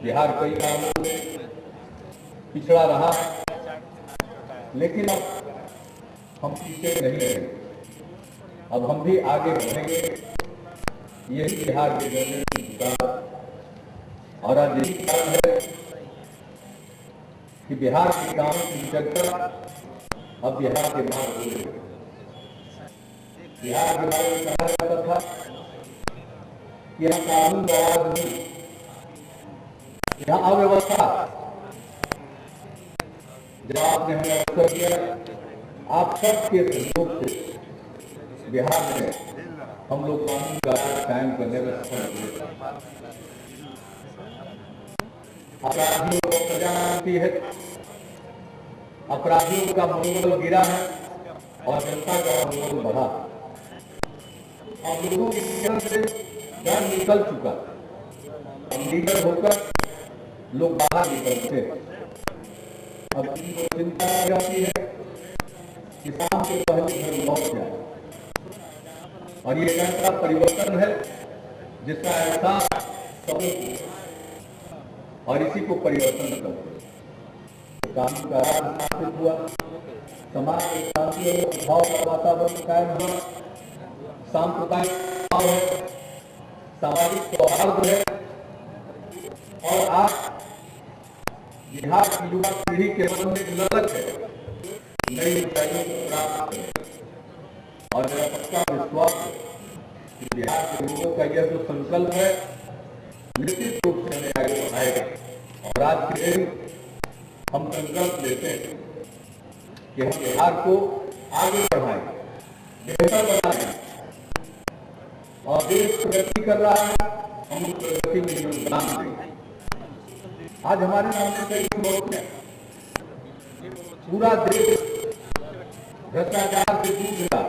बिहार कई कारणों से पिछड़ा रहा, लेकिन अब हम पीछे नहीं रहेंगे। अब हम भी आगे बढ़ेंगे। यही बिहार के जनता की पुकार और आज यही कारण है कि बिहार के कानून की जगह अब बिहार के बाहर हो गई। बिहार के बारे में कहा जाता था कि यहाँ कानून का राज नहीं, यहाँ अव्यवस्था। जब आपने हमें अवसर दिया, आप सबके सहयोग से बिहार में हम लोग कानून का राज कायम करने में सफल हुए। अपराधियों को सजा मिलती है, अपराधियों का मनोबल गिरा है और जनता का मनोबल बढ़ा। अब लोगों के जीवन से डर निकल चुका। अब लीडर होकर लोग बाहर निकलते हैं। अब इनको चिंता रहती है कि शाम के पहले घर लौट जाए। और ये ऐसा परिवर्तन है जिसका एहसास सबको, और इसी को परिवर्तन करते हैं। कानून का राज स्थापित हुआ, समाज में शांति और भाव का वातावरण कायम हुआ, सांप्रदायिक भाव है, सामाजिक सौहार्द है। और आज बिहार की युवा पीढ़ी के मन में एक ललक है नई ऊंचाइयों को प्राप्त करने। और मेरा पक्का विश्वास है कि बिहार के लोगों का यह जो संकल्प है निश्चित रूप से हमें आगे बढ़ाएगा। और आज के दिन हम संकल्प लेते हैं कि हम बिहार को आगे बढ़ाएं, बेहतर बनाएं। और देश प्रगति कर रहा है, हम उस प्रगति में योगदान दें। आज हमारे सामने कई चुनौतियां, पूरा देश भ्रष्टाचार से जूझ रहा,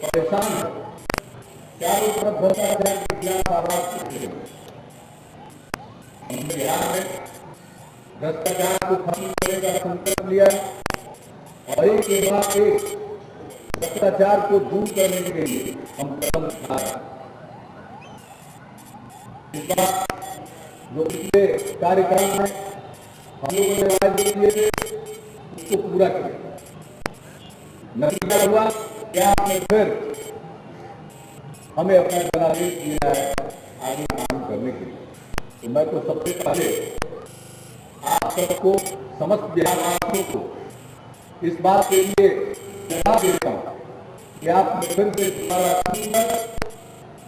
परेशान है, चारों तरफ भ्रष्टाचार के खिलाफ आवाज उठ रही है। हम बिहार में भ्रष्टाचार को खत्म करने का संकल्प लिया और एक के बाद एक भ्रष्टाचार को दूर करने के लिए हम कदम उठा रहे हैं। इस बार जो पिछले कार्यक्रम में हम लोगों ने वायदे दिए थे उसको पूरा किया। नतीजा हुआ कि आपने फिर हमें अपना जनादेश दिया है आगे काम करने के लिए। तो मैं तो सबसे पहले आप सबको, समस्त बिहारवासियों को इस बात के लिए सलाह देता हूं कि आपने फिर से दोबारा चुनकर,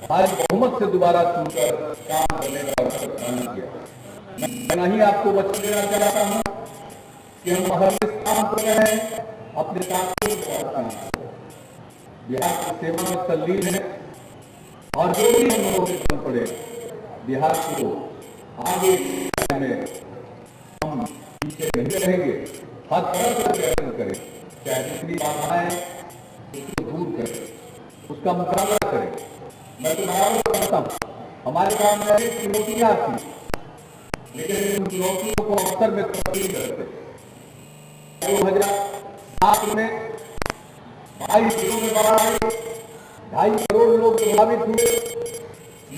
भारी बहुमत से दोबारा चुनकर काम करने का अवसर प्रदान किया। मैं नहीं आपको वचन देना चाहता हूं कि हम हर इस काम कर रहे हैं अपने साथियों के साथ बिहार की सेवा में तल्लीन है। और जो भी हम लोगों के पड़े बिहार को आगे में हम पीछे नहीं रहेंगे, हर तरह से प्रयत्न करें, चाहे जितनी बाधाएं उसको दूर करें, उसका मुकाबला करें। मैं तो बराबर करता हूँ, हमारे सामने अनेक चुनौतियां आती, लेकिन उन चुनौतियों को अवसर में तब्दील करते। 2007 में 22 जिलों में बाढ़ आई, 2.5 करोड़ लोग प्रभावित हुए।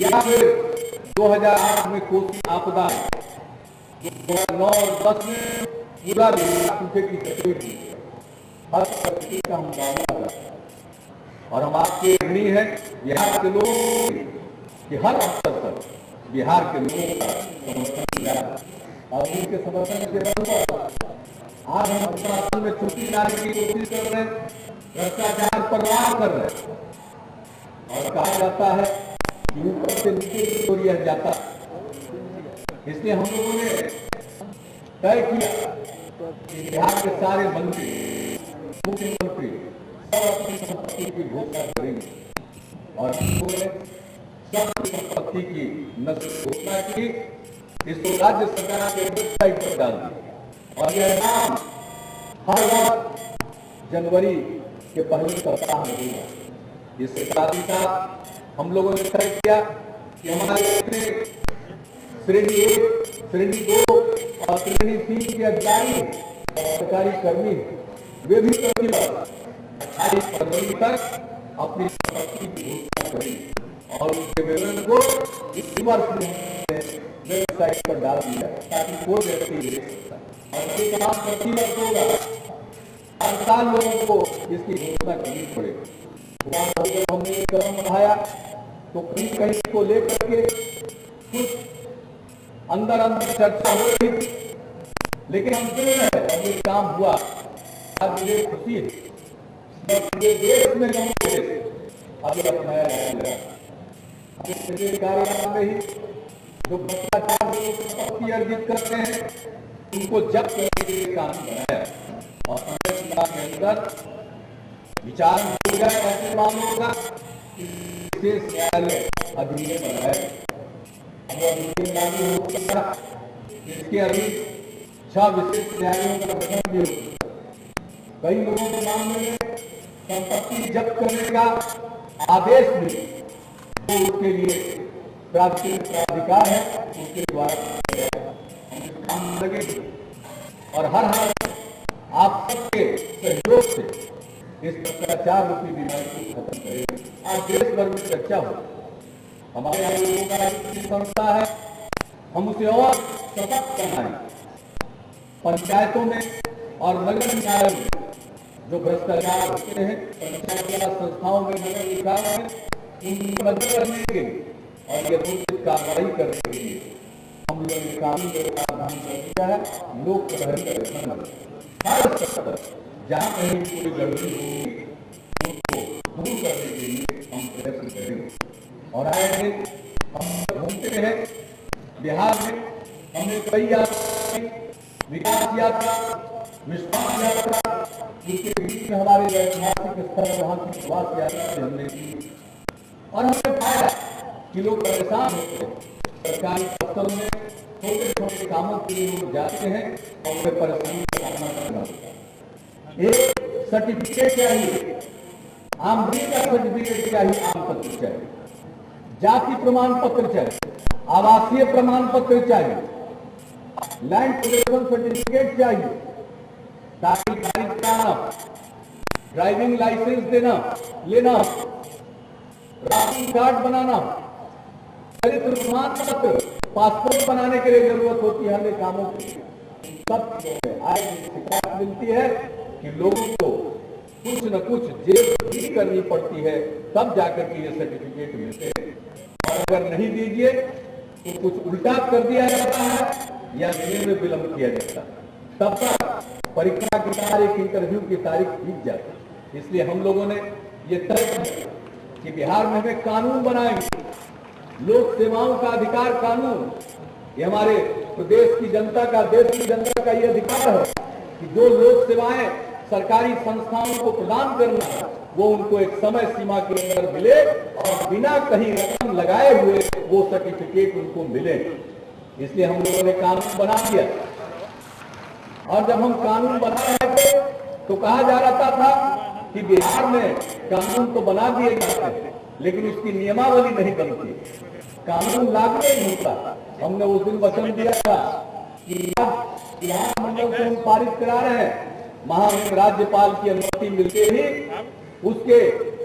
या फिर 2008 में कोसी आपदा, 2009 और 10 में पूरा सूखे की तकलीफ थी। हर परिस्थिति का मुकाबला करता और हम आपके ऋणी हैं बिहार के लोग कि हर अवसर पर बिहार के लोगों का समर्थन किया और उनके समर्थन के बल पर आज हम प्रशासन में छुट्टी लाने की कोशिश कर रहे हैं, भ्रष्टाचार पर वार कर रहे हैं। और कहा जाता है कि ऊपर से नीचे की ओर यह जाता, इसलिए हम लोगों ने तय किया कि बिहार के सारे मंत्री, मुख्यमंत्री सब अपनी संपत्ति की घोषणा करेंगे। और सबकी संपत्ति की घोषणा की, इसको राज्य सरकार के वेबसाइट पर डाल दिया। और यह नाम हर वर्ष जनवरी के पहले सप्ताह में होगा। इसके साथ ही साथ हम लोगों ने तय किया कि हमारे श्रेणी 1, श्रेणी 2 और श्रेणी 3 के अधिकारी सरकारी कर्मी वे भी प्रतिवर्ष 28 फरवरी तक अपनी संपत्ति की घोषणा करेंगे और उसके विवरण को इस वर्ष में वेबसाइट पर डाल दिया ताकि कोई व्यक्ति देख सकता है। और ये काम प्रति वर्ष होगा, हर साल लोगों को इसकी घोषणा करनी पड़ेगी। जब हमने कदम उठाया तो कहीं कहीं को लेकर के कुछ अंदर चर्चा हो रही थी, लेकिन हम ये काम हुआ। आज मुझे खुशी है पूरे देश में अभी अपनाया जाएगा। कार्यकाल में ही जो भ्रष्टाचार संपत्ति अर्जित करते हैं उनको जब्त करने के लिए काम बनाया और के अंदर विचार हो जाए ऐसे मामलों का विशेष न्यायालय अधिनियम बनाया। इसके अभी 6 विशेष न्यायालयों का गठन भी हो। कई लोगों के मामले में संपत्ति जब्त करने का आदेश भी तो उसके लिए प्राधिकार है, उसके द्वारा काम लगे। और हर हाल आप सबके सहयोग से इस भ्रष्टाचार रूपी बीमारी को खत्म करेंगे। आज देश भर में चर्चा हो, हमारे यहाँ लोगों का एक संस्था है, हम उसे और सशक्त बनाएं। पंचायतों में और नगर निकायों में जो भ्रष्टाचार होते हैं, पंचायत संस्थाओं में, नगर निकायों में, उनकी मदद करने के लिए और यथोचित कार्रवाई करने के लिए हम लोगों ने कानून का प्रावधान कर दिया है। लोक हर स्तर पर जहाँ कहीं कोई गड़बड़ी होगी उसको दूर करने के लिए हम प्रयत्न करेंगे। और आए दिन हम घूमते हैं बिहार में, हमने कई विकास यात्रा, विश्वास यात्रा, उसके बीच में हमारे ऐतिहासिक स्थल वहाँ की विश्वास यात्रा से हमने की और हमने पाया कि लोग परेशान होते हैं। सरकारी दफ्तरों में छोटे छोटे कामों के लिए लोग जाते हैं और उन्हें परेशानी का सामना करना होता है। एक सर्टिफिकेट चाहिए, आमदनी का सर्टिफिकेट चाहिए, आम पत्र चाहिए, जाति प्रमाण पत्र चाहिए, आवासीय प्रमाण पत्र चाहिए, लैंड पोजेशन सर्टिफिकेट चाहिए, तारीख कराना, ड्राइविंग लाइसेंस देना लेना, राशन कार्ड बनाना, चरित्र प्रमाण पत्र, पासपोर्ट बनाने के लिए जरूरत होती है हमें कामों की। सब आज शिकायत मिलती है कि लोगों को कुछ न कुछ जेब भी करनी पड़ती है, तब जाकर के ये सर्टिफिकेट मिलते हैं। और अगर नहीं दीजिए तो कुछ उल्टा कर दिया जाता है या देने में विलंब किया जाता है, तब तक परीक्षा की तारीख, इंटरव्यू की तारीख बीत जाती है। इसलिए हम लोगों ने ये तय किया कि बिहार में हमें कानून बनाएंगे, लोक सेवाओं का अधिकार कानून। ये हमारे प्रदेश की जनता का, देश की जनता का ये अधिकार है कि जो लोक सेवाएं सरकारी संस्थाओं को प्रदान करना है वो उनको एक समय सीमा के अंदर मिले और बिना कहीं रकम लगाए हुए वो सर्टिफिकेट उनको मिले। इसलिए हम लोगों ने कानून बना दिया। और जब हम कानून बना रहे थे तो कहा जा रहा था कि बिहार में कानून तो बना दिए जाते हैं लेकिन उसकी नियमावली नहीं बनती, कानून लागू नहीं होता। हमने उस दिन वचन दिया था कि विधानमंडल से हम पारित करा रहे हैं, महामहिम राज्यपाल की अनुमति मिलते ही उसके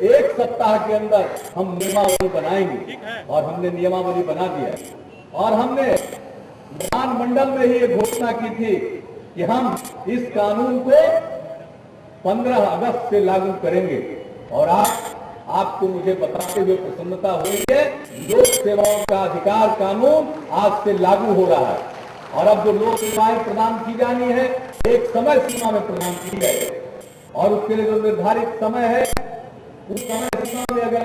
1 सप्ताह के अंदर हम नियमावली बनाएंगे। और हमने नियमावली बना दिया और हमने विधानमंडल में ही ये घोषणा की थी कि हम इस कानून को 15 अगस्त से लागू करेंगे। और आपको मुझे बताते हुए प्रसन्नता हो रही है, लोक सेवाओं का अधिकार कानून आज से लागू हो रहा है। और अब जो लोक सेवाएं प्रदान की जानी है एक समय सीमा में प्रदान की जाए और उसके लिए जो निर्धारित समय है उस समय सीमा में अगर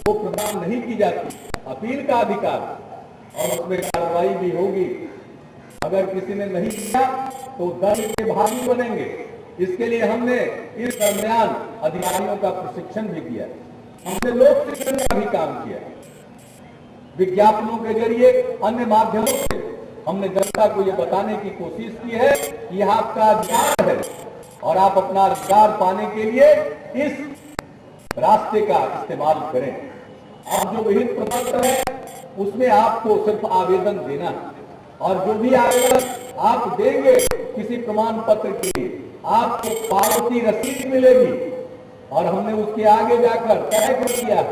वो प्रदान नहीं की जाती, अपील का अधिकार और उसमें कार्रवाई भी होगी। अगर किसी ने नहीं किया तो दंड के भागी बनेंगे। इसके लिए हमने इस दरमियान अधिकारियों का प्रशिक्षण भी किया, हमने लोक शिक्षण का भी काम किया, विज्ञापनों के जरिए अन्य माध्यमों से हमने जनता को ये बताने की कोशिश की है कि यह आपका अधिकार है और आप अपना अधिकार पाने के लिए इस रास्ते का इस्तेमाल करें। अब जो विहित प्रपत्र है उसमें आपको सिर्फ आवेदन देना है और जो भी आवेदन आप देंगे किसी प्रमाण पत्र के लिए आपको पावती रसीद मिलेगी। और हमने उसके आगे जाकर तय कर दिया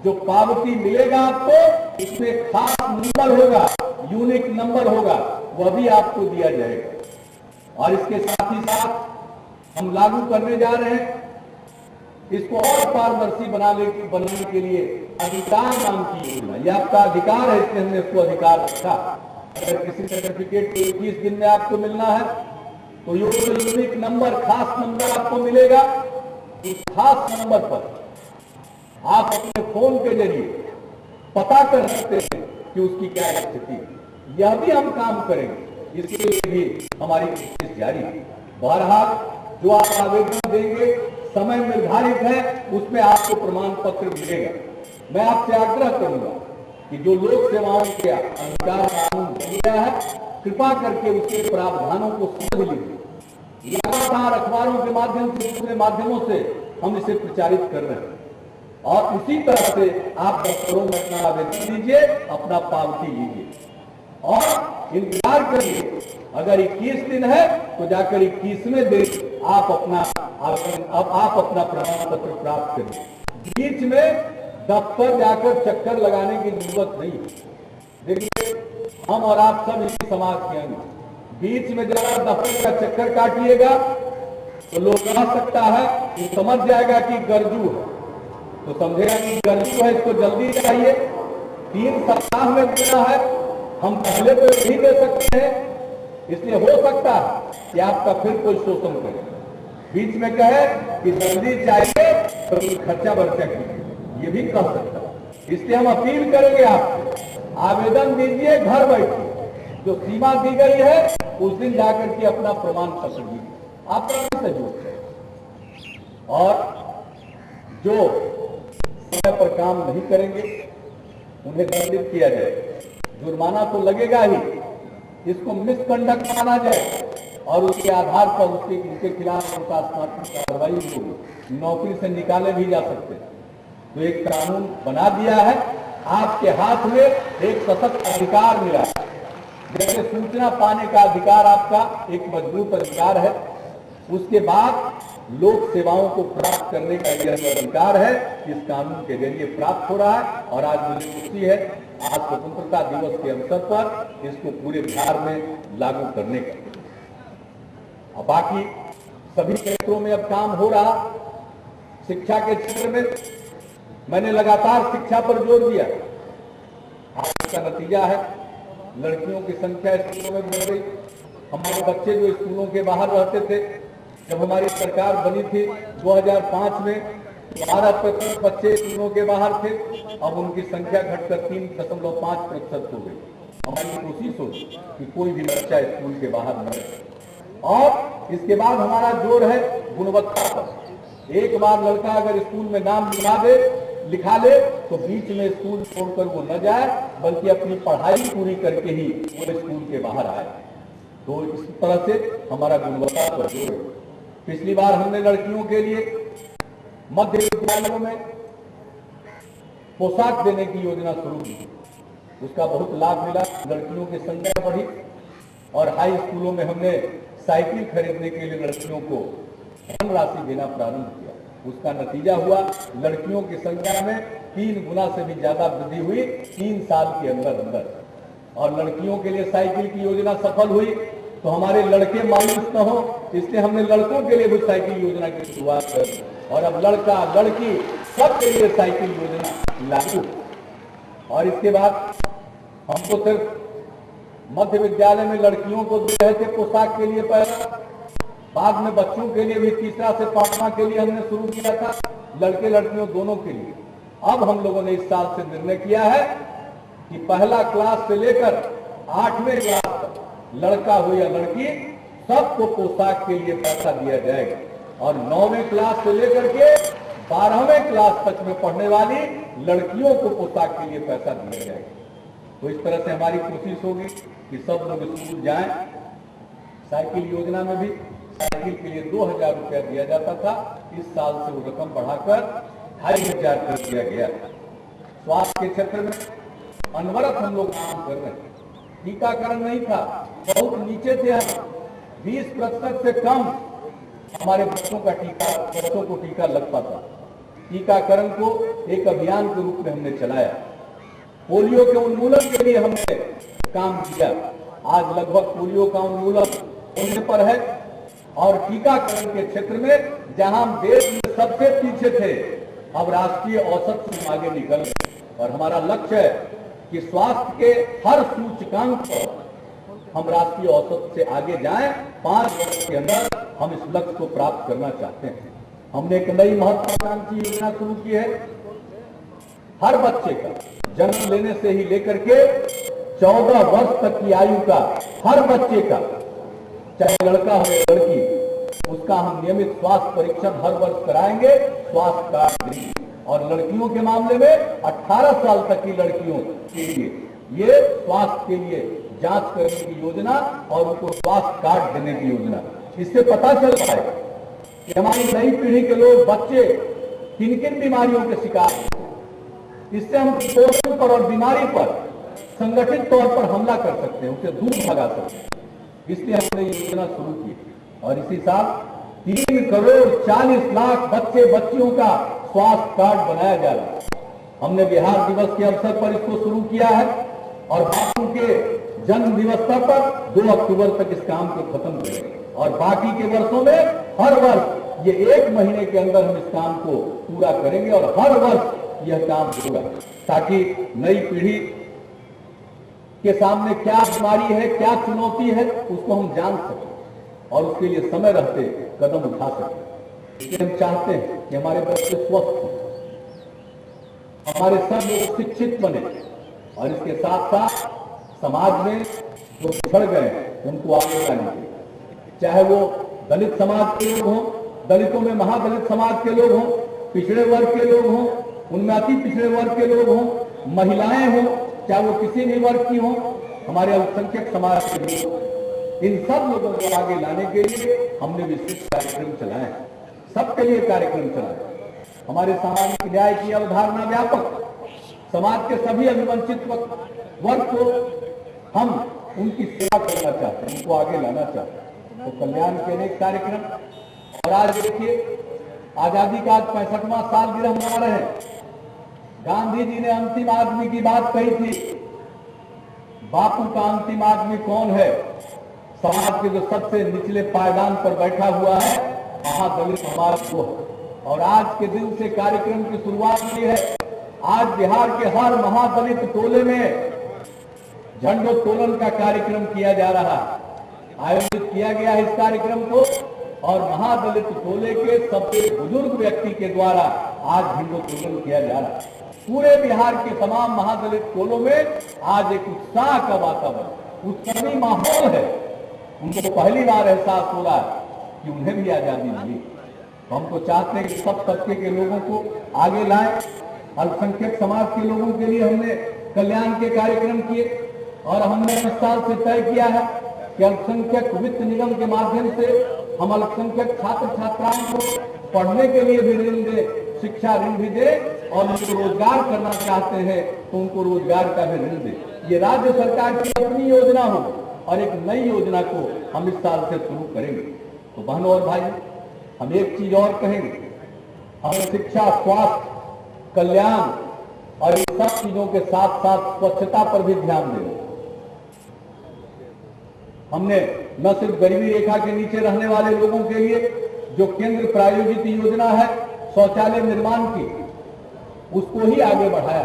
जो पावती मिलेगा आपको उसमें खास नंबर होगा, यूनिक नंबर होगा वह भी आपको दिया जाएगा। और इसके साथ ही साथ हम लागू करने जा रहे हैं इसको और पारदर्शी बनाने के लिए अधिकार नाम की योजना। यह आपका अधिकार है, इसलिए हमने इसको अधिकार रखा। अगर किसी सर्टिफिकेट को 21 दिन में आपको मिलना है तो यूनिक नंबर, खास नंबर आपको मिलेगा। इस खास नंबर पर आप अपने फोन के जरिए पता कर सकते हैं कि उसकी क्या स्थिति है। यह भी हम काम करेंगे, इसके लिए भी हमारी कोशिश जारी है। बहरहाल जो आप आवेदन देंगे समय निर्धारित है, उसमें आपको प्रमाण पत्र मिलेगा। मैं आपसे आग्रह करूंगा कि जो लोक सेवाओं के अधिकार कानून बन गया है, कृपा करके उसके प्रावधानों को समझ लीजिए। लगातार अखबारों के माध्यम से, दूसरे माध्यमों से हम इसे प्रचारित कर रहे हैं और उसी तरह से आप दफ्तरों में अपना आवेदन दीजिए, अपना पावती लीजिए और इंतजार करिए। अगर 21 दिन है तो जाकर 21वें दिन आप अपना प्रमाण पत्र प्राप्त करिए। बीच में दफ्तर जाकर चक्कर लगाने की जरूरत नहीं है। देखिए, हम और आप सब इसी समाज के अंग, बीच में जरा दफ्तर का चक्कर काटिएगा तो लोग कह सकता है कि समझ जाएगा कि गर्जू है, तो समझेगा कि गर्जू है, इसको जल्दी चाहिए, 3 सप्ताह में देना है। हम पहले तो नहीं दे सकते हैं, इसलिए हो सकता है कि आपका फिर कोई शोषण करे, बीच में कहे कि जल्दी चाहिए तो खर्चा बर्चा कीजिए, ये भी कह सकता है। इसलिए हम अपील करेंगे आपसे, आवेदन दीजिए, घर बैठिए। जो सीमा दी गई है उस दिन जाकर के अपना प्रमाण पत्र दीजिए, आपका सहयोग है। और जो समय पर काम नहीं करेंगे उन्हें दंडित किया जाए, जुर्माना तो लगेगा ही, इसको मिसकंडक्ट माना जाए और उसके आधार पर उनके खिलाफ अनुशासनात्मक कार्रवाई होगी, नौकरी से निकाले भी जा सकते हैं। तो एक कानून बना दिया है, आपके हाथ में एक सशक्त अधिकार मिला है। जैसे सूचना पाने का अधिकार आपका एक मजबूत अधिकार है, उसके बाद लोक सेवाओं को प्राप्त करने का यह अधिकार है, इस कानून के जरिए प्राप्त हो रहा है। और आज मुझे खुशी है आज स्वतंत्रता दिवस के अवसर पर इसको पूरे बिहार में लागू करने का। अब बाकी सभी क्षेत्रों में अब काम हो रहा। शिक्षा के क्षेत्र में मैंने लगातार शिक्षा पर जोर दिया, आज इसका नतीजा है लड़कियों की संख्या स्कूलों में बढ़ गई। हमारे बच्चे जो स्कूलों के बाहर रहते थे, जब हमारी सरकार बनी थी 2005 में 12% बच्चे स्कूलों के बाहर थे, अब उनकी संख्या घटकर 3.5% हो गई। हमारी कोशिश होगी कि कोई भी बच्चा स्कूल के बाहर न रहे। और इसके बाद हमारा जोर है गुणवत्ता पर। एक बार लड़का अगर स्कूल में नाम लिखा ले तो बीच में स्कूल छोड़कर वो न जाए, बल्कि अपनी पढ़ाई पूरी करके ही वो स्कूल के बाहर आए। तो इस तरह से हमारा गुणवत्ता पर जोर है। पिछली बार हमने लड़कियों के लिए मध्य विद्यालयों में पोशाक देने की योजना शुरू की, उसका बहुत लाभ मिला, लड़कियों की संख्या बढ़ी। और हाई स्कूलों में हमने साइकिल खरीदने के लिए लड़कियों को धनराशि देना प्रारंभ किया। उसका नतीजा हुआ लड़कियों की संख्या में 3 गुना से भी ज्यादा वृद्धि हुई 3 साल के अंदर। और लड़कियों के लिए साइकिल की योजना सफल हुई तो हमारे लड़के मायूस न हो, इसलिए हमने लड़कों के लिए भी साइकिल योजना की शुरुआत कर, और अब लड़का लड़की सबके लिए साइकिल योजना लागू। और इसके बाद हमको सिर्फ मध्य विद्यालय में लड़कियों को दे रहे थे पोशाक के लिए पहला, बाद में बच्चों के लिए भी 3रा से 5वां के लिए हमने शुरू किया था, लड़के लड़कियों दोनों के लिए। अब हम लोगों ने इस साल से निर्णय किया है कि पहला क्लास से लेकर 8वें क्लास तक लड़का हो या लड़की सबको पोशाक के लिए पैसा दिया जाएगा। और 9वें क्लास से लेकर के 12वें क्लास तक में पढ़ने वाली लड़कियों को पोशाक के लिए पैसा दिया जाएगा। तो इस तरह से हमारी कोशिश होगी कि सब लोग स्कूल जाएं। साइकिल योजना में भी साइकिल के लिए 2000 रुपया दिया जाता था, इस साल से वो रकम बढ़ाकर 2500 कर दिया गया। स्वास्थ्य के क्षेत्र में अनवरत हम लोग काम कर रहे हैं। टीकाकरण नहीं था, बहुत नीचे थे हम, 20% से कम हमारे बच्चों को टीका लगता था। टीकाकरण को एक अभियान के रूप में हमने चलाया। पोलियो के उन्मूलन के लिए हमने काम किया। आज लगभग पोलियो का उन्मूलन होने पर है और टीकाकरण के क्षेत्र में जहां हम देश में सबसे पीछे थे, अब राष्ट्रीय औसत से आगे निकल गए। और हमारा लक्ष्य है कि स्वास्थ्य के हर सूचकांक पर हम राष्ट्रीय औसत से आगे जाएं। 5 वर्ष के अंदर हम इस लक्ष्य को प्राप्त करना चाहते हैं। हमने एक नई महत्वाकांक्षी योजना शुरू की है। हर बच्चे का जन्म लेने से ही लेकर के 14 वर्ष तक की आयु का हर बच्चे का, चाहे लड़का हो या लड़की, उसका हम नियमित स्वास्थ्य परीक्षण हर वर्ष कराएंगे, स्वास्थ्य कार्ड देंगे। और लड़कियों के मामले में 18 साल तक की लड़कियों के लिए ये स्वास्थ्य के लिए जांच करने की योजना और उनको स्वास्थ्य कार्ड देने की योजना। इससे पता चल रहा है कि हमारी नई पीढ़ी के लोग, बच्चे किन किन बीमारियों के शिकार हैं। इससे हम पोषण पर और बीमारी पर संगठित तौर पर हमला कर सकते हैं, उसे दूर भगा सकते हैं। इसलिए हमने ये योजना शुरू की और इसी साल 3,40,00,000 बच्चे बच्चियों का स्वास्थ्य कार्ड बनाया जा रहा है। हमने बिहार दिवस के अवसर पर इसको शुरू किया है और बापू के जन्म दिवस पर 2 अक्टूबर तक इस काम को खत्म करेंगे और बाकी के वर्षों में हर वर्ष ये 1 महीने के अंदर हम इस काम को पूरा करेंगे और हर वर्ष यह काम होगा, ताकि नई पीढ़ी के सामने क्या बीमारी है, क्या चुनौती है, उसको हम जान सकें और उसके लिए समय रहते कदम उठा सकें। इसलिए हम चाहते हैं कि हमारे बच्चे स्वस्थ हों, हमारे सब लोग शिक्षित बने और इसके साथ साथ समाज में जो पिछड़ गए उनको आगे लाने के, चाहे वो दलित समाज के लोग हों, दलितों में महादलित समाज के लोग हों, पिछड़े वर्ग के लोग हों, उनमें अति पिछड़े वर्ग के लोग हों, महिलाएं हों, चाहे वो किसी भी वर्ग की हों, हमारे अल्पसंख्यक समाज के लोग, इन सब लोगों को आगे लाने के लिए हमने विशेष कार्यक्रम चलाए हैं, सबके लिए कार्यक्रम चलाए। हमारे सामाजिक न्याय की अवधारणा व्यापक, समाज के सभी अभिवंचित वर्ग को हम उनकी सेवा करना चाहते हैं, उनको आगे लाना चाहते हैं। तो कल्याण के अनेक कार्यक्रम। और आज देखिए, आजादी का आज 65वां सालगिरह मना रहे हैं। गांधी जी ने अंतिम आदमी की बात कही थी। बापू का अंतिम आदमी कौन है? समाज के जो सबसे निचले पायदान पर बैठा हुआ है, महादलित समाज को। और आज के दिन से कार्यक्रम की शुरुआत हुई है। आज बिहार के हर महादलित टोले में झंडोत्तोलन का कार्यक्रम किया जा रहा है, आयोजित किया गया है इस कार्यक्रम को। और महादलित टोले के सबसे बुजुर्ग व्यक्ति के द्वारा आज झंडोत्तोलन किया जा रहा है। पूरे बिहार के तमाम महादलित टोलों में आज एक उत्साह का वातावरण, उत्सवी माहौल है। उनको पहली बार एहसास हो रहा है कि उन्हें भी आजादी मिली। हम तो चाहते हैं कि सब तबके के लोगों को आगे लाएं। अल्पसंख्यक समाज के लोगों के लिए हमने कल्याण के कार्यक्रम किए और हमने इस साल से तय किया है कि अल्पसंख्यक वित्त निगम के माध्यम से हम अल्पसंख्यक छात्र छात्राओं को पढ़ने के लिए भी ऋण दे, शिक्षा ऋण भी दे, और उनको रोजगार करना चाहते हैं तो उनको रोजगार का भी ऋण दे। ये राज्य सरकार की अपनी योजना हो और एक नई योजना को हम इस साल से शुरू करेंगे। तो बहनों और भाई, हम एक चीज और कहेंगे, हमें शिक्षा, स्वास्थ्य, कल्याण और इन सब चीजों के साथ साथ स्वच्छता पर भी ध्यान देना। हमने न सिर्फ गरीबी रेखा के नीचे रहने वाले लोगों के लिए जो केंद्र प्रायोजित योजना है शौचालय निर्माण की, उसको ही आगे बढ़ाया,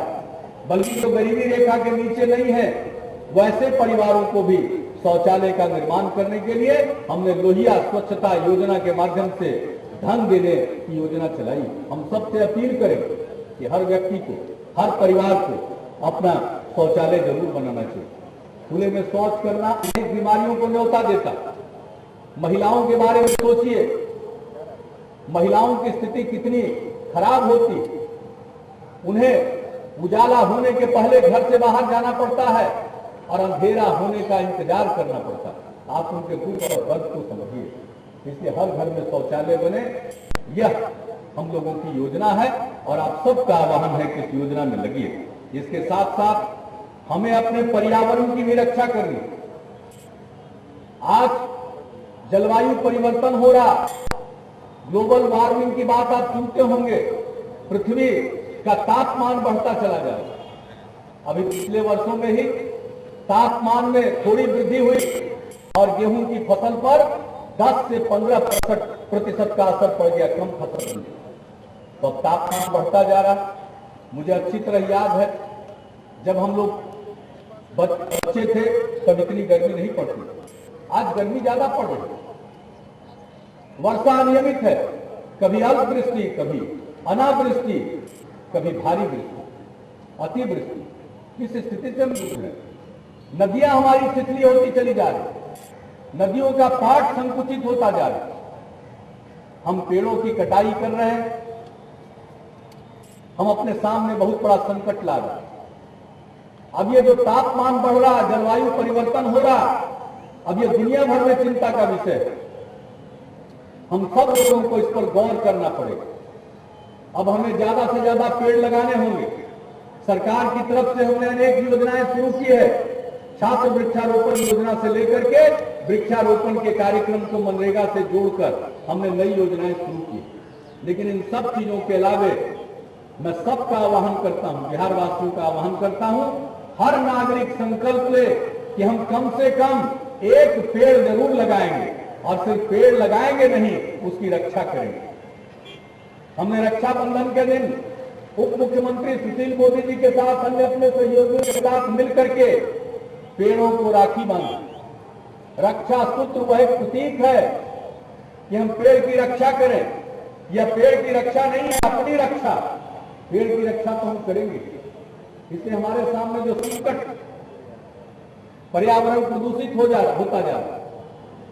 बल्कि जो गरीबी रेखा के नीचे नहीं है वैसे परिवारों को भी शौचालय का निर्माण करने के लिए हमने लोहिया स्वच्छता योजना के माध्यम से धन देने की योजना चलाई। हम सबसे अपील करें कि हर व्यक्ति को, हर परिवार को अपना शौचालय जरूर बनाना चाहिए। खुले में शौच करना अनेक बीमारियों को न्योता देता। महिलाओं के बारे में सोचिए, महिलाओं की स्थिति कितनी खराब होती। उन्हें उजाला होने के पहले घर से बाहर जाना पड़ता है और अंधेरा होने का इंतजार करना पड़ता है। आप उनके दुख और दर्द को समझिए। इसलिए हर घर में शौचालय बने, यह हम लोगों की योजना है और आप सबका आह्वान है कि इस योजना में लगिए। इसके साथ साथ हमें अपने पर्यावरण की भी रक्षा करनी। आज जलवायु परिवर्तन हो रहा, ग्लोबल वार्मिंग की बात आप सुनते होंगे। पृथ्वी का तापमान बढ़ता चला जा रहा है। अभी पिछले वर्षों में ही तापमान में थोड़ी वृद्धि हुई और गेहूं की फसल पर 10 से 15% का असर पड़ गया, कम फसल हुई। तो अब तापमान बढ़ता जा रहा। मुझे अच्छी तरह याद है जब हम लोग बच्चे थे तब इतनी गर्मी नहीं पड़ती। आज गर्मी ज्यादा पड़ रही है, वर्षा अनियमित है, कभी अल्पवृष्टि, कभी अनावृष्टि, कभी भारी वृष्टि, अतिवृष्टि। इस स्थिति से हम जूझ रहे हैं। नदियां हमारी छिछली होती चली जा रही, नदियों का पाट संकुचित होता जा रहा है। हम पेड़ों की कटाई कर रहे हैं, हम अपने सामने बहुत बड़ा संकट ला रहे हैं। अब ये जो तापमान बढ़ रहा, जलवायु परिवर्तन हो रहा, अब ये दुनिया भर में चिंता का विषय है। हम सब लोगों को इस पर गौर करना पड़ेगा। अब हमें ज्यादा से ज्यादा पेड़ लगाने होंगे। सरकार की तरफ से हमने अनेक योजनाएं शुरू की है, छात्र वृक्षारोपण योजना से लेकर के वृक्षारोपण के कार्यक्रम को मनरेगा से जोड़कर हमने नई योजनाएं शुरू की। लेकिन इन सब चीजों के अलावे मैं सबका आह्वान करता हूं, बिहार वासियों का आह्वान करता हूं, हर नागरिक संकल्प ले कि हम कम से कम एक पेड़ जरूर लगाएंगे, और सिर्फ पेड़ लगाएंगे नहीं, उसकी रक्षा करेंगे। हमने रक्षाबंधन के दिन उप मुख्यमंत्री सुशील मोदी जी के साथ, अन्य अपने सहयोगियों के साथ मिलकर के पेड़ों को राखी बांधी। रक्षा सूत्र वह एक प्रतीक है कि हम पेड़ की रक्षा करें। यह पेड़ की रक्षा नहीं है, अपनी रक्षा। पेड़ की रक्षा तो हम करेंगे, इसलिए हमारे सामने जो संकट पर्यावरण प्रदूषित होता जा रहा है,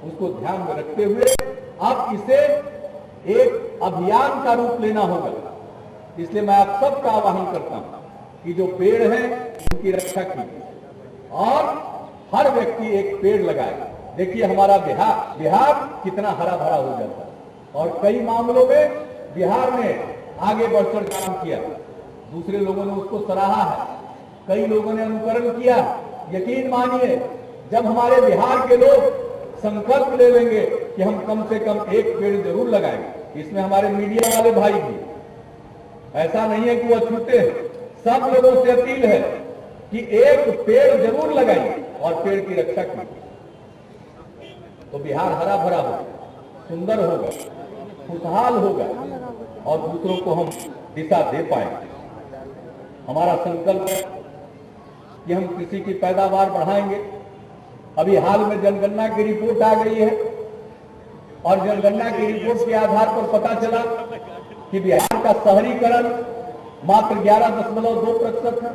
उसको ध्यान में रखते हुए अब इसे एक अभियान का रूप लेना होगा। इसलिए मैं आप सबका आह्वान करता हूं कि जो पेड़ हैं उनकी रक्षा कीजिए और हर व्यक्ति एक पेड़ लगाए। देखिए हमारा बिहार कितना हरा भरा हो जाता है, और कई मामलों में बिहार ने आगे बढ़कर काम किया, दूसरे लोगों ने उसको सराहा है, कई लोगों ने अनुकरण किया। यकीन मानिए, जब हमारे बिहार के लोग संकल्प ले लेंगे कि हम कम से कम एक पेड़ जरूर लगाएंगे, इसमें हमारे मीडिया वाले भाई भी, ऐसा नहीं है कि वो छूटे हैं, सब लोगों से अपील है कि एक पेड़ जरूर लगाइए और पेड़ की रक्षा कीजिए, तो बिहार हरा भरा होगा, सुंदर होगा, खुशहाल होगा और दूसरों को हम दिशा दे पाएंगे। हमारा संकल्प है कि हम कृषि की पैदावार बढ़ाएंगे। अभी हाल में जनगणना की रिपोर्ट आ गई है और जनगणना की रिपोर्ट के आधार पर पता चला कि बिहार का शहरीकरण मात्र 11.2% है।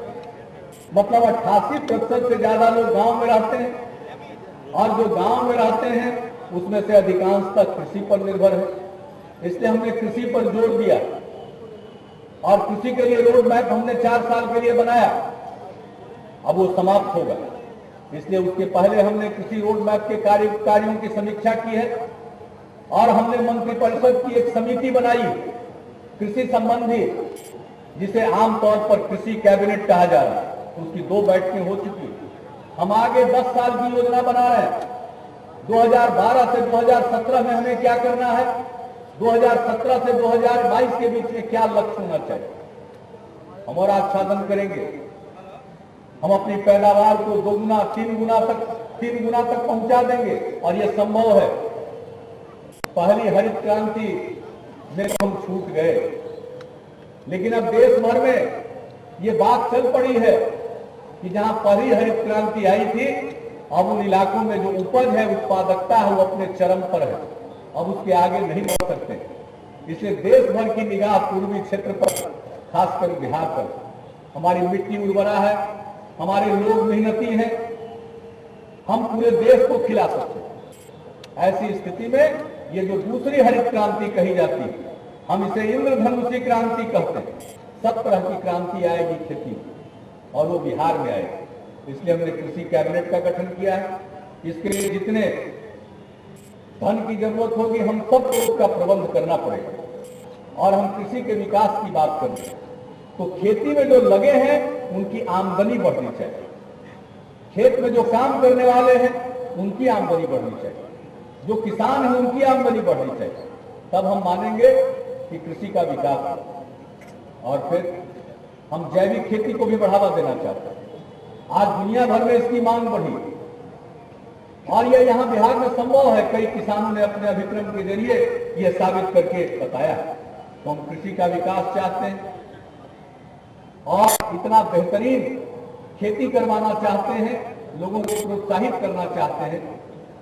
मतलब 88% से ज्यादा लोग गांव में रहते हैं, और जो गांव में रहते हैं उसमें से अधिकांशतः कृषि पर निर्भर है। इसलिए हमने कृषि पर जोर दिया और कृषि के लिए रोड मैप हमने 4 साल के लिए बनाया। अब वो समाप्त होगा, इसलिए उसके पहले हमने कृषि रोड मैप के कार्यों की समीक्षा की है और हमने मंत्रिपरिषद की एक समिति बनाई कृषि संबंधी, जिसे आमतौर पर कृषि कैबिनेट कहा जा रहा है। उसकी 2 बैठकें हो चुकी। हम आगे 10 साल की योजना बना रहे हैं। 2012 से 2017 में हमें क्या करना है, 2017 से 2022 के बीच में क्या लक्ष्य होना चाहिए, हम और आच्छादन करेंगे। हम अपनी पैदावार को 2 गुना 3 गुना तक पहुंचा देंगे, और यह संभव है। पहली हरित क्रांति में हम छूट गए, लेकिन अब देश भर में ये बात चल पड़ी है कि जहां पहली हरित क्रांति आई थी, अब उन इलाकों में जो उपज है, उत्पादकता है, वो अपने चरम पर है। अब उसके आगे नहीं बढ़ सकते। इसलिए देश भर की निगाह पूर्वी क्षेत्र पर, खासकर बिहार पर। हमारी मिट्टी उर्वरा है, हमारे लोग मेहनती हैं, हम पूरे देश को खिला सकते हैं। ऐसी स्थिति में ये जो दूसरी हरित क्रांति कही जाती है, हम इसे इंद्रधनुषी क्रांति कहते हैं। सब तरह की क्रांति आएगी खेती में, और वो बिहार में आएगी। इसलिए हमने कृषि कैबिनेट का गठन किया है। इसके लिए जितने धन की जरूरत होगी, हम सबको उसका प्रबंध करना पड़ेगा, और हम कृषि के विकास की बात कर रहे हैं। तो खेती में जो लगे हैं उनकी आमदनी बढ़नी चाहिए, खेत में जो काम करने वाले हैं उनकी आमदनी बढ़नी चाहिए, जो किसान हैं उनकी आमदनी बढ़नी चाहिए। तब हम मानेंगे कि कृषि का विकास है। और फिर हम जैविक खेती को भी बढ़ावा देना चाहते हैं। आज दुनिया भर में इसकी मांग बढ़ी और यह यहाँ बिहार में संभव है। कई किसानों ने अपने अभिक्रम के जरिए यह साबित करके बताया है। तो हम कृषि का विकास चाहते हैं और इतना बेहतरीन खेती करवाना चाहते हैं, लोगों को प्रोत्साहित करना चाहते हैं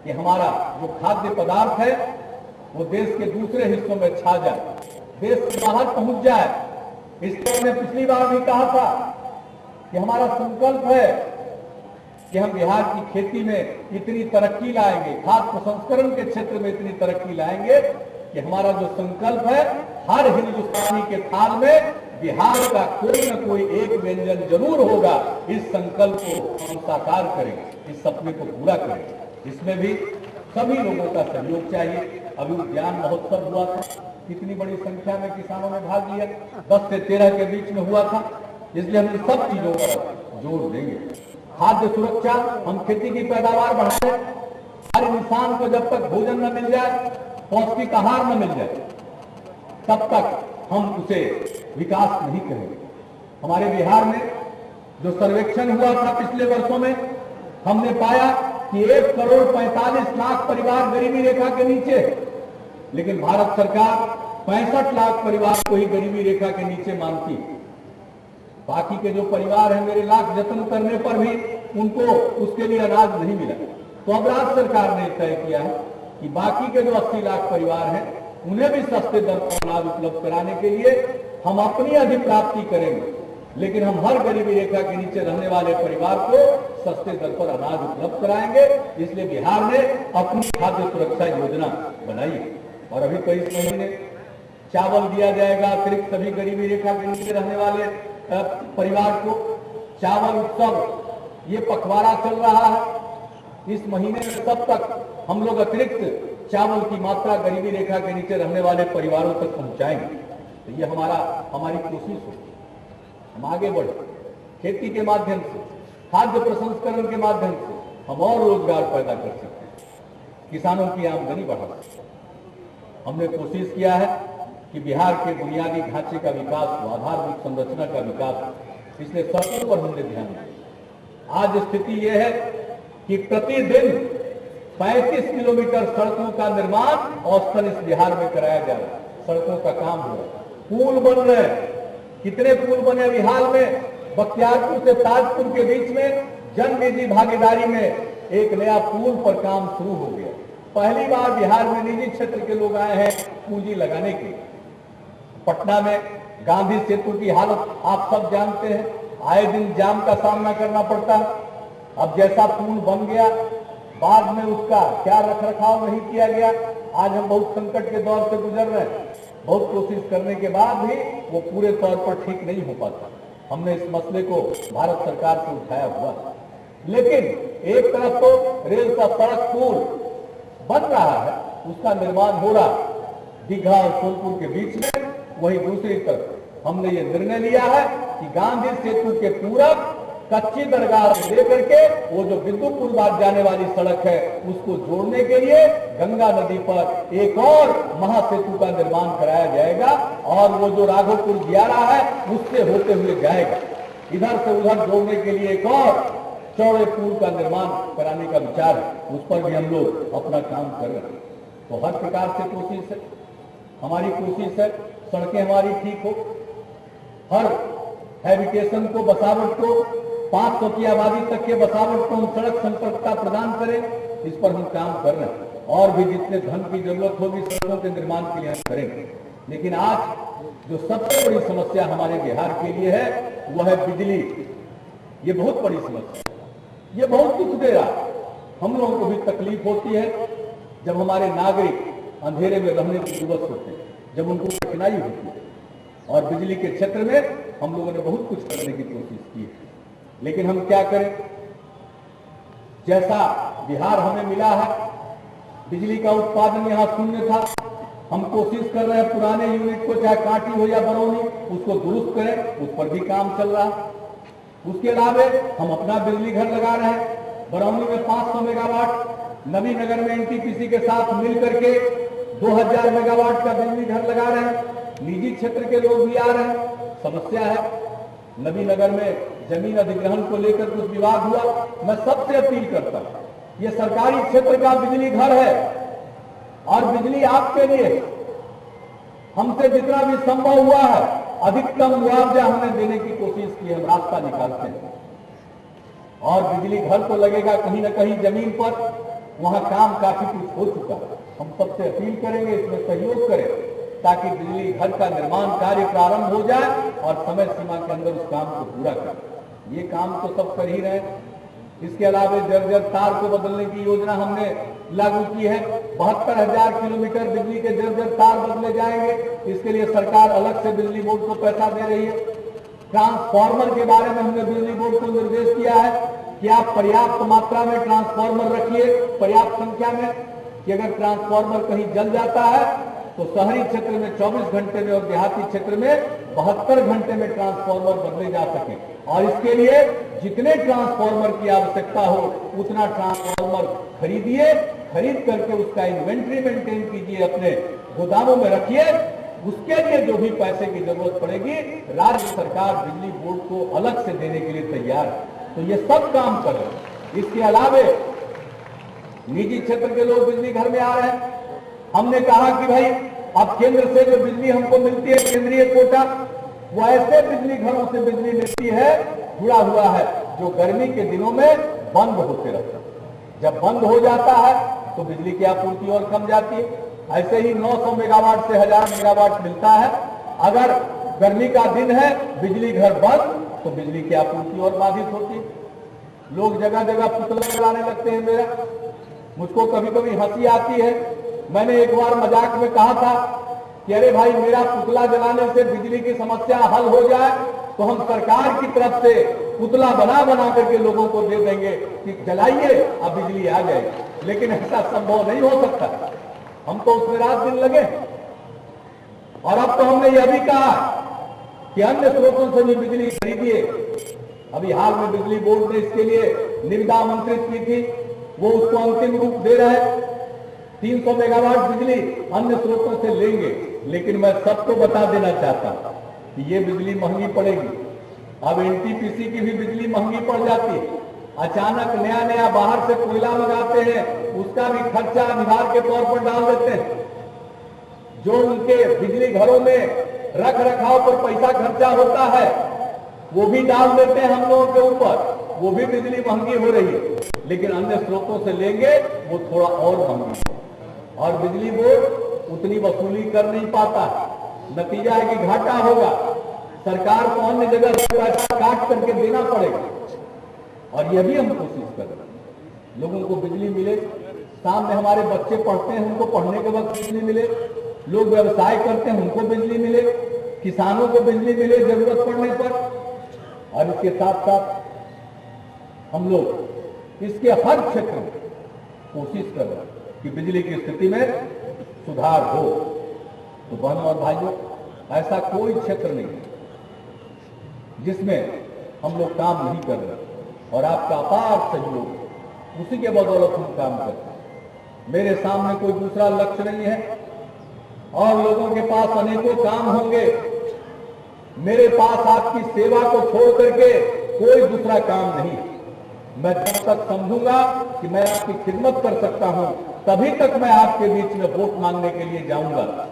कि हमारा जो खाद्य पदार्थ है वो देश के दूसरे हिस्सों में छा जाए, देश से बाहर पहुंच जाए। इसलिए हमने पिछली बार भी कहा था कि हमारा संकल्प है कि हम बिहार की खेती में इतनी तरक्की लाएंगे, खाद्य प्रसंस्करण के क्षेत्र में इतनी तरक्की लाएंगे कि हमारा जो संकल्प है हर हिंदुस्तानी के थाल में बिहार का कोई न कोई एक व्यंजन जरूर होगा। इस संकल्प को हम साकार करेंगे, इस सपने को पूरा करेंगे। इसमें भी सभी लोगों का सहयोग चाहिए। अभी उद्यान महोत्सव हुआ था, कितनी बड़ी संख्या में किसानों ने भाग लिया, 10 से 13 के बीच में हुआ था। इसलिए हम इन सब चीजों पर जोर देंगे। खाद्य सुरक्षा, हम खेती की पैदावार बढ़ाएं। हर इंसान को जब तक भोजन न मिल जाए, पौष्टिक आहार न मिल जाए, तब तक हम उसे विकास नहीं करेंगे। हमारे बिहार में जो सर्वेक्षण हुआ था पिछले वर्षों में, हमने पाया कि 1,45,00,000 परिवार गरीबी रेखा के नीचे है, लेकिन भारत सरकार 65 लाख परिवार को ही गरीबी रेखा के नीचे मानती है। बाकी के जो परिवार हैं, मेरे लाख जतन करने पर भी उनको उसके लिए अनाज नहीं मिला। तो अब राज्य सरकार ने तय किया है कि बाकी के जो 80 लाख परिवार हैं उन्हें भी सस्ते दर पर अनाज उपलब्ध कराने के लिए हम अपनी अधिप्राप्ति करेंगे, लेकिन हम हर गरीबी रेखा के नीचे रहने वाले परिवार को सस्ते दर पर अनाज उपलब्ध कराएंगे। इसलिए बिहार ने अपनी खाद्य सुरक्षा योजना बनाई है और अभी तो इस महीने चावल दिया जाएगा अतिरिक्त सभी गरीबी रेखा के नीचे रहने वाले परिवार को। चावल उत्सव ये पखवाड़ा चल रहा है। इस महीने में सब तक हम लोग अतिरिक्त चावल की मात्रा गरीबी रेखा के नीचे रहने वाले परिवारों तक पहुंचाएंगे। तो ये हमारी कोशिश होगी। हम आगे बढ़े, खेती के माध्यम से, खाद्य प्रसंस्करण के माध्यम से हम और रोजगार पैदा कर सकते हैं, किसानों की आमदनी बढ़ा सकते हैं। हमने कोशिश किया है कि बिहार के बुनियादी ढांचे का विकास, आधारभूत संरचना का विकास, इसलिए सड़कों पर हमने ध्यान दिया। आज स्थिति यह है कि प्रतिदिन 35 किलोमीटर सड़कों का निर्माण औसतन इस बिहार में कराया जा रहा है। सड़कों का काम हो रहा है, पुल बन रहे हैं। कितने पुल बने अभी हाल में? बख्तियारपुर से ताजपुर के बीच में जन निजी भागीदारी में एक नया पुल पर काम शुरू हो गया। पहली बार बिहार में निजी क्षेत्र के लोग आए हैं पूंजी लगाने के। पटना में गांधी सेतु की हालत आप सब जानते हैं, आए दिन जाम का सामना करना पड़ता है। अब जैसा पुल बन गया, बाद में उसका क्या रखरखाव नहीं किया गया। आज हम बहुत संकट के दौर से गुजर रहे हैं। बहुत कोशिश करने के बाद भी वो पूरे तौर पर ठीक नहीं हो पाता। हमने इस मसले को भारत सरकार से उठाया हुआ, लेकिन एक तरफ तो रेल का सड़क पुल बन रहा है, उसका निर्माण हो रहा है दीघा और सोनपुर के बीच में। वहीं दूसरी तरफ हमने ये निर्णय लिया है कि गांधी सेतु के पूरब कच्ची दरगाह से लेकर के वो जो बिंदुपुर बाद जाने वाली सड़क है उसको जोड़ने के लिए गंगा नदी पर एक और महासेतु का निर्माण कराया जाएगा और वो जो राघोपुर जियारा है उससे होते हुए जाएगा। इधर से उधर जोड़ने के लिए एक और चौड़े पुल का निर्माण कराने का विचार है, उस पर भी हम लोग अपना काम कर रहे हैं। तो हर प्रकार से कोशिश है, हमारी कोशिश है सड़कें हमारी ठीक हो, हर हैबिटेशन को, बसावट को, 500 की आबादी तक के बसावट को हम सड़क संपर्कता प्रदान करें। इस पर हम काम कर रहे हैं और भी जितने धन की जरूरत होगी सड़कों के निर्माण के लिए हम करेंगे। लेकिन आज जो सबसे बड़ी समस्या हमारे बिहार के लिए है वह है बिजली। ये बहुत बड़ी समस्या है, ये बहुत दुख दे रहा है। हम लोगों को भी तकलीफ होती है जब हमारे नागरिक अंधेरे में रहने को विवश होते हैं, जब उनको कठिनाई होती है। और बिजली के क्षेत्र में हम लोगों ने बहुत कुछ करने की कोशिश की है, लेकिन हम क्या करें? जैसा बिहार हमें मिला है, बिजली का उत्पादन यहाँ शून्य था। हम कोशिश कर रहे हैं पुराने यूनिट को, चाहे कांटी हो या बरौनी, उसको दुरुस्त करें, उस पर भी काम चल रहा है। उसके अलावा हम अपना बिजली घर लगा रहे हैं। बरौनी में 500 मेगावाट, नवीनगर में एनटीपीसी के साथ मिल करके 2000 मेगावाट का बिजली घर लगा रहे हैं। निजी क्षेत्र के लोग भी आ रहे हैं। समस्या है नवीनगर में जमीन अधिग्रहण को लेकर कुछ विवाद हुआ। मैं सबसे अपील करता हूं, ये सरकारी क्षेत्र का बिजली घर है और बिजली आपके लिए। हमसे जितना भी संभव हुआ है अधिकतम मुआवजा हमने देने की कोशिश की है, हम रास्ता निकालते हैं। और बिजली घर तो लगेगा कहीं ना कहीं जमीन पर, वहां काम काफी कुछ हो चुका है। हम सबसे अपील करेंगे इसमें सहयोग करें ताकि बिजली घर का निर्माण कार्य प्रारंभ हो जाए और समय सीमा के अंदर उस काम को पूरा करें। ये काम तो सब कर ही रहे। इसके अलावा जर्जर तार को बदलने की योजना हमने लागू की है। 72,000 किलोमीटर बिजली के जर्जर तार बदले जाएंगे। इसके लिए सरकार अलग से बिजली बोर्ड को पैसा दे रही है। ट्रांसफार्मर के बारे में हमने बिजली बोर्ड को निर्देश दिया है कि आप पर्याप्त मात्रा में ट्रांसफार्मर रखिए, पर्याप्त संख्या में, कि अगर ट्रांसफार्मर कहीं जल जाता है तो शहरी क्षेत्र में 24 घंटे में और देहाती क्षेत्र में 72 घंटे में ट्रांसफार्मर बदले जा सके। और इसके लिए जितने ट्रांसफार्मर की आवश्यकता हो उतना ट्रांसफार्मर खरीदिए, खरीद करके उसका इन्वेंट्री मेंटेन कीजिए, अपने गोदामों में रखिए। उसके लिए जो भी पैसे की जरूरत पड़ेगी राज्य सरकार बिजली बोर्ड को अलग से देने के लिए तैयार है। तो ये सब काम कर रहे हैं। इसके अलावे निजी क्षेत्र के लोग बिजली घर में आ रहे हैं। हमने कहा कि भाई अब केंद्र से जो बिजली हमको मिलती है, केंद्रीय कोटा, वो ऐसे बिजली घरों से बिजली मिलती है, जुड़ा हुआ है, जो गर्मी के दिनों में बंद होते रहता है। जब बंद हो जाता है तो बिजली की आपूर्ति और कम जाती है। ऐसे ही 900 मेगावाट से 1000 मेगावाट मिलता है। अगर गर्मी का दिन है, बिजली घर बंद, तो बिजली की आपूर्ति और बाधित होती है। लोग जगह जगह पुतला जलाने लगते हैं। मेरा मुझको कभी कभी हंसी आती है। मैंने एक बार मजाक में कहा था कि अरे भाई, मेरा पुतला जलाने से बिजली की समस्या हल हो जाए तो हम सरकार की तरफ से पुतला बना बना करके लोगों को दे देंगे कि जलाइए, अब बिजली आ जाएगी। लेकिन ऐसा संभव नहीं हो सकता। हम तो उसमें रात दिन लगे। और अब तो हमने यह भी कहा कि अन्य स्रोतों से भी बिजली खरीदिए। अभी हाल में बिजली बोर्ड ने इसके लिए निविदा आमंत्रित की थी, वो उसको अंतिम रूप दे रहा है। 300 मेगावाट बिजली अन्य स्रोतों से लेंगे। लेकिन मैं सबको बता देना चाहता हूं कि ये बिजली महंगी पड़ेगी। अब एनटीपीसी की भी बिजली महंगी पड़ जाती है। अचानक नया नया बाहर से कोयला लगाते हैं, उसका भी खर्चा निभार के तौर पर डाल देते हैं। जो उनके बिजली घरों में रख रखाव पर पैसा खर्चा होता है वो भी डाल देते हैं हम लोगों के ऊपर। वो भी बिजली महंगी हो रही है। लेकिन अन्य स्रोतों से लेंगे वो थोड़ा और महंगी है। और बिजली बोर्ड उतनी वसूली कर नहीं पाता। नतीजा है कि घाटा होगा। सरकार को अन्य जगह पैसा काट करके देना पड़ेगा। और यह भी हम कोशिश कर रहे हैं लोगों को बिजली मिले। सामने हमारे बच्चे पढ़ते हैं, उनको पढ़ने के वक्त बिजली मिले। लोग व्यवसाय करते हैं, उनको बिजली मिले। किसानों को बिजली मिले जरूरत पड़ने पर। और इसके साथ साथ हम लोग इसके हर क्षेत्र में कोशिश कर रहे हैं कि बिजली की स्थिति में सुधार हो। तो बहनों और भाइयों, ऐसा कोई क्षेत्र नहीं है जिसमें हम लोग काम नहीं कर रहे। और आपका अपार सहयोग, उसी के बदौलत हम काम करते हैं। मेरे सामने कोई दूसरा लक्ष्य नहीं है और लोगों के पास अनेकों काम होंगे। मेरे पास आपकी सेवा को छोड़ करके कोई दूसरा काम नहीं। मैं जब तक समझूंगा कि मैं आपकी खिदमत कर सकता हूं, तभी तक मैं आपके बीच में वोट मांगने के लिए जाऊंगा।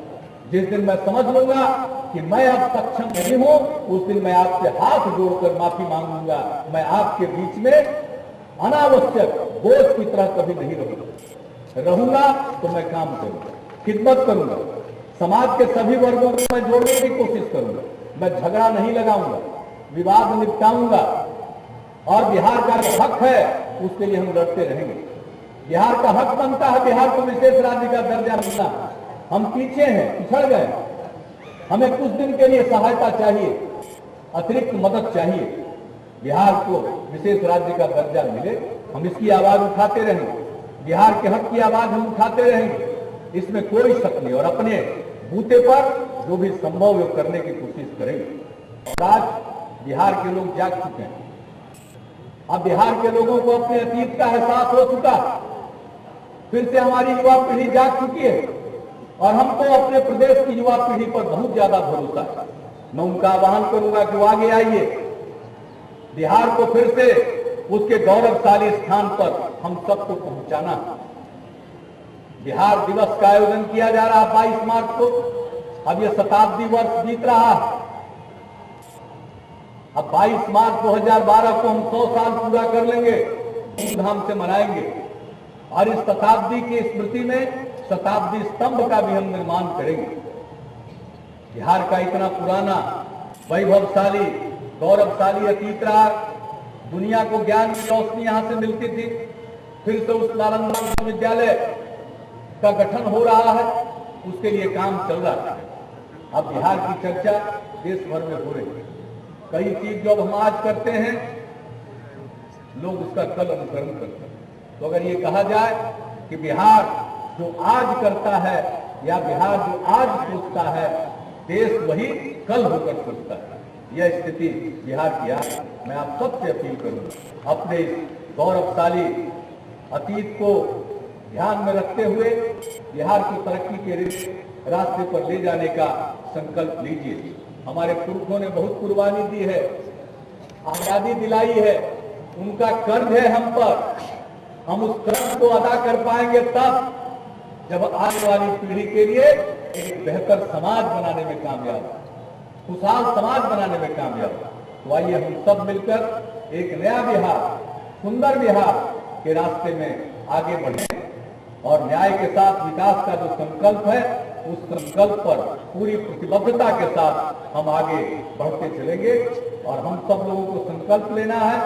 जिस दिन मैं समझ लूंगा कि मैं अब सक्षम नहीं हूं, उस दिन मैं आपसे हाथ जोड़कर माफी मांगूंगा। मैं आपके बीच में अनावश्यक बोझ की तरह कभी नहीं रहूंगा। तो मैं काम करूंगा, खिदमत करूंगा, समाज के सभी वर्गों को मैं जोड़ने की कोशिश करूंगा। मैं झगड़ा नहीं लगाऊंगा, विवाद निपटाऊंगा। और बिहार का हक है, उसके लिए हम लड़ते रहेंगे। बिहार का हक बनता है बिहार को विशेष राज्य का दर्जा मिलना। हम पीछे हैं, पिछड़ गए। हमें कुछ दिन के लिए सहायता चाहिए, अतिरिक्त मदद चाहिए। बिहार को विशेष राज्य का दर्जा मिले, हम इसकी आवाज उठाते रहेंगे। बिहार के हक की आवाज हम उठाते रहेंगे, इसमें कोई शक नहीं। और अपने बूते पर जो भी संभव है करने की कोशिश करेंगे। और आज बिहार के लोग जाग चुके हैं। अब बिहार के लोगों को अपने अतीत का एहसास हो चुका। फिर से हमारी युवा पीढ़ी जाग चुकी है और हमको अपने प्रदेश की युवा पीढ़ी पर बहुत ज्यादा भरोसा है। मैं उनका आह्वान करूंगा कि वो आगे आइए, बिहार को फिर से उसके गौरवशाली स्थान पर हम सबको पहुंचाना। बिहार दिवस का आयोजन किया जा रहा 22 मार्च को। अब यह शताब्दी वर्ष बीत रहा है। अब 22 मार्च 2012 को हम 100 साल पूरा कर लेंगे, धूमधाम से मनाएंगे। और इस शताब्दी की स्मृति में शताब्दी स्तंभ का भी हम निर्माण करेंगे। बिहार का इतना पुराना, वैभवशाली, गौरवशाली अतीत रहा। दुनिया को ज्ञान की रोशनी यहां से मिलती थी। फिर से उस नालंदा विश्वविद्यालय का गठन हो रहा है, उसके लिए काम चल रहा है। अब बिहार की चर्चा देश भर में हो रही है। कई चीज जो हम आज करते हैं, लोग उसका कल अनुकरण करते हैं। तो अगर ये कहा जाए कि बिहार जो आज करता है या बिहार जो आज सोचता है, देश वही कल होकर सोचता है। यह स्थिति बिहार की है। मैं आप सबसे अपील करूंगा, अपने इस गौरवशाली अतीत को ध्यान में रखते हुए बिहार को तरक्की के रास्ते पर ले जाने का संकल्प लीजिए। हमारे पुरखों ने बहुत कुर्बानी दी है, आजादी दिलाई है, उनका कर्ज है हम पर। हम उस कर्ज को अदा कर पाएंगे तब जब आने वाली पीढ़ी के लिए एक बेहतर समाज बनाने में कामयाब, खुशहाल समाज बनाने में कामयाब। तो आइए हम सब मिलकर एक नया बिहार, सुंदर बिहार के रास्ते में आगे बढ़ें और न्याय के साथ विकास का जो संकल्प है, उस संकल्प पर पूरी प्रतिबद्धता के साथ हम आगे बढ़ते चलेंगे। और हम सब लोगों को संकल्प लेना है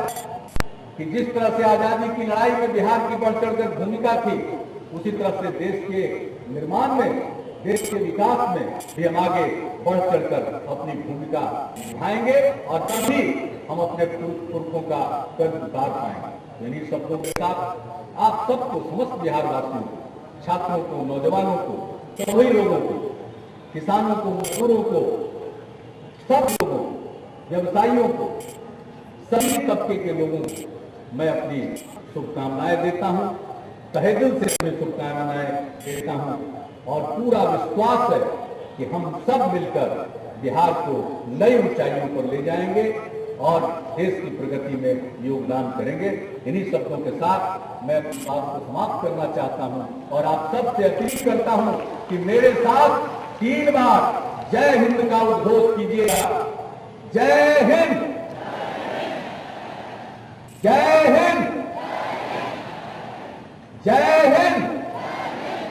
कि जिस तरह से आजादी की लड़ाई में बिहार की बढ़ चढ़कर भूमिका थी, उसी तरह से देश के निर्माण में, देश के विकास में भी हम आगे बढ़ चढ़कर अपनी भूमिका निभाएंगे और तभी हम अपने पुरखों का कर्ज उतार पाएंगे। इन्हीं शब्दों के साथ आप सबको, समस्त बिहार वासियों को, छात्रों को, नौजवानों को, सभी लोगों को, किसानों को, मजदूरों को, सब लोगों को, व्यवसायियों को, सभी तबके के लोगों को मैं अपनी शुभकामनाएं देता हूं। तहे दिल से अपनी शुभकामनाएं देता हूं और पूरा विश्वास है कि हम सब मिलकर बिहार को नई ऊंचाइयों पर ले जाएंगे और देश की प्रगति में योगदान करेंगे। इन्हीं शब्दों के साथ मैं अपनी बात को समाप्त करना चाहता हूं और आप सबसे अपील करता हूं कि मेरे साथ 3 बार जय हिंद का उद्घोष कीजिएगा। जय हिंद, जय हिंद, जय हिंद।